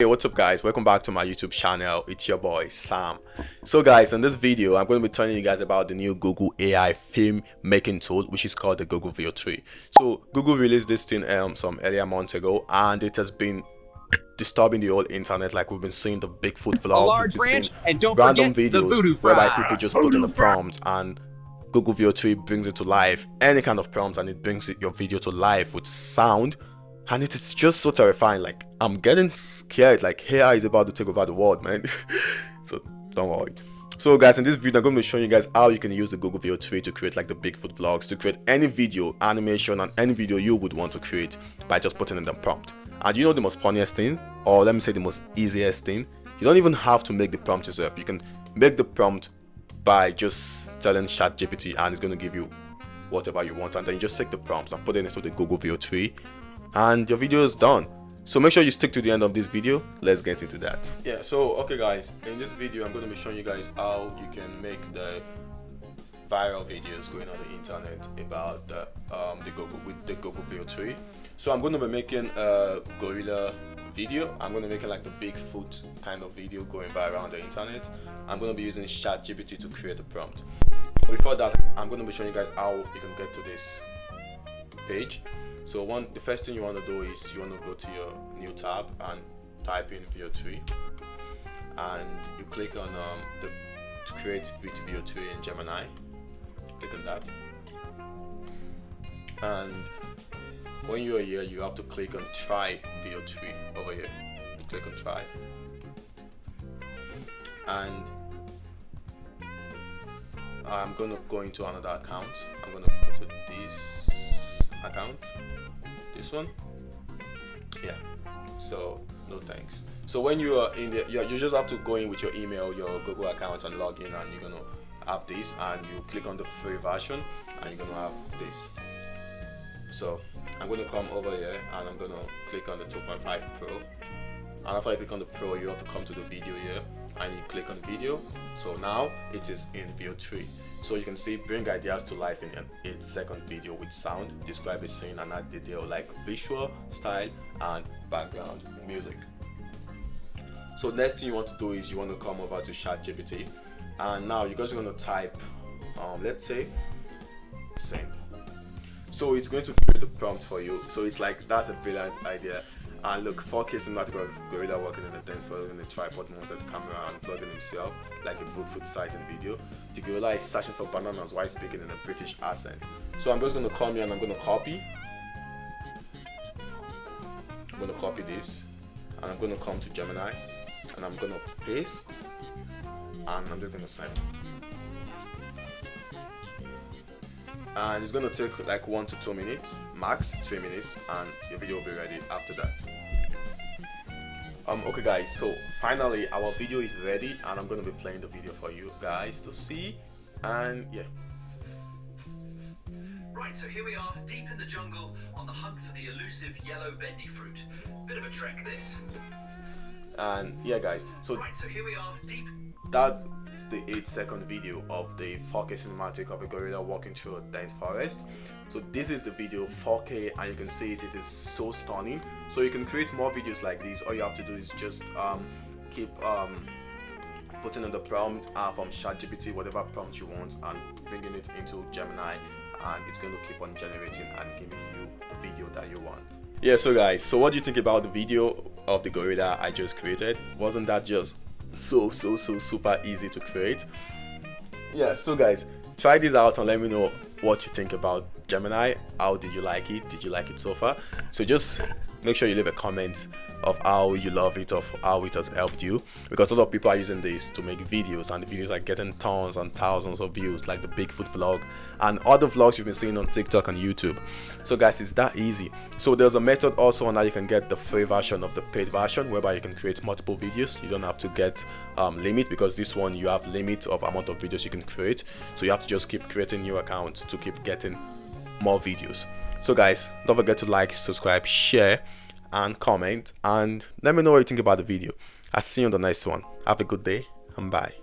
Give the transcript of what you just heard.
Hey, what's up guys, welcome back to my YouTube channel. It's your boy Sam. So guys, in this video I'm going to be telling you guys about the new Google AI film making tool, which is called the Google Veo 3. So Google released this thing some earlier months ago, and it has been disturbing the whole internet. Like, we've been seeing the Bigfoot vlogs, we've been seeing and don't random forget the videos voodoo whereby fries. people just put in a prompt and Google Veo 3 brings it to life. Any kind of prompt, and it brings your video to life with sound. And it is just so terrifying. Like, I'm getting scared. Like, AI is about to take over the world, man. So don't worry. So guys, in this video I'm going to be showing you guys how you can use the Google Veo 3 to create like the Bigfoot vlogs, to create any video, animation, and any video you would want to create by just putting in the prompt. And you know the most funniest thing, or let me say the most easiest thing, you don't even have to make the prompt yourself. You can make the prompt by just telling ChatGPT, and it's going to give you whatever you want, and then you just take the prompts and put it into the Google Veo 3 and your video is done. So make sure you stick to the end of this video. Let's get into that. Yeah, so okay guys, in this video I'm going to be showing you guys how you can make the viral videos going on the internet about the Google Veo 3. So I'm going to be making a gorilla video. I'm going to be making like the Bigfoot kind of video going viral on the internet. I'm going to be using ChatGPT to create a prompt. But before that, I'm going to be showing you guys how you can get to this page. So the first thing you want to do is you want to go to your new tab and type in Veo 3, and you click on to create Veo 3 in Gemini. Click on that, and when you are here you have to click on try Veo 3 over here. Click on try, and I'm gonna go into another account. I'm gonna go to this account, this one. Yeah, so no thanks. So when you are in there, you just have to go in with your email, your Google account, and log in, and you're gonna have this, and you click on the free version and you're gonna have this. So I'm gonna come over here and I'm gonna click on the 2.5 Pro, and after I click on the Pro you have to come to the video here and you click on video. So now it is in Veo 3. So you can see bring ideas to life in an 8-second video with sound, describe a scene and add detail like visual, style and background music. So next thing you want to do is you want to come over to ChatGPT, and now you're just going to type let's say send. So it's going to create the prompt for you. So it's like, that's a brilliant idea. And look, 4K cinematic of gorilla walking in the dance following a tripod mounted camera and vlogging himself like a Bigfoot-style video. The gorilla is searching for bananas while speaking in a British accent. So I'm just going to come here and I'm going to copy. I'm going to copy this, and I'm going to come to Gemini and I'm going to paste, and I'm just going to send. And it's going to take like 1 to 2 minutes, max 3 minutes, and your video will be ready after that. Okay guys, so finally our video is ready, and I'm going to be playing the video for you guys to see. And yeah, right, so here we are deep in the jungle on the hunt for the elusive yellow bendy fruit. Bit of a trek this. And yeah guys, so right, so here we are deep. That's the 8-second video of the 4K cinematic of a gorilla walking through a dense forest. So this is the video 4K, and you can see it is so stunning. So you can create more videos like this. All you have to do is just keep putting in the prompt from ChatGPT, whatever prompt you want, and bringing it into Gemini, and it's going to keep on generating and giving you the video that you want. Yeah, so guys, so what do you think about the video of the gorilla I just created? Wasn't that just so super easy to create? Yeah, so guys, try this out and let me know what you think about Gemini. How did you like it? Did you like it so far? So just make sure you leave a comment of how you love it, of how it has helped you, because a lot of people are using this to make videos, and the videos are getting tons and thousands of views, like the Bigfoot vlog and other vlogs you've been seeing on TikTok and YouTube. So guys, it's that easy. So there's a method also on how you can get the free version of the paid version, whereby you can create multiple videos. You don't have to get limit, because this one you have limit of amount of videos you can create, so you have to just keep creating new accounts to keep getting more videos. So guys, don't forget to like, subscribe, share and comment, and let me know what you think about the video. I'll see you on the next one. Have a good day and bye.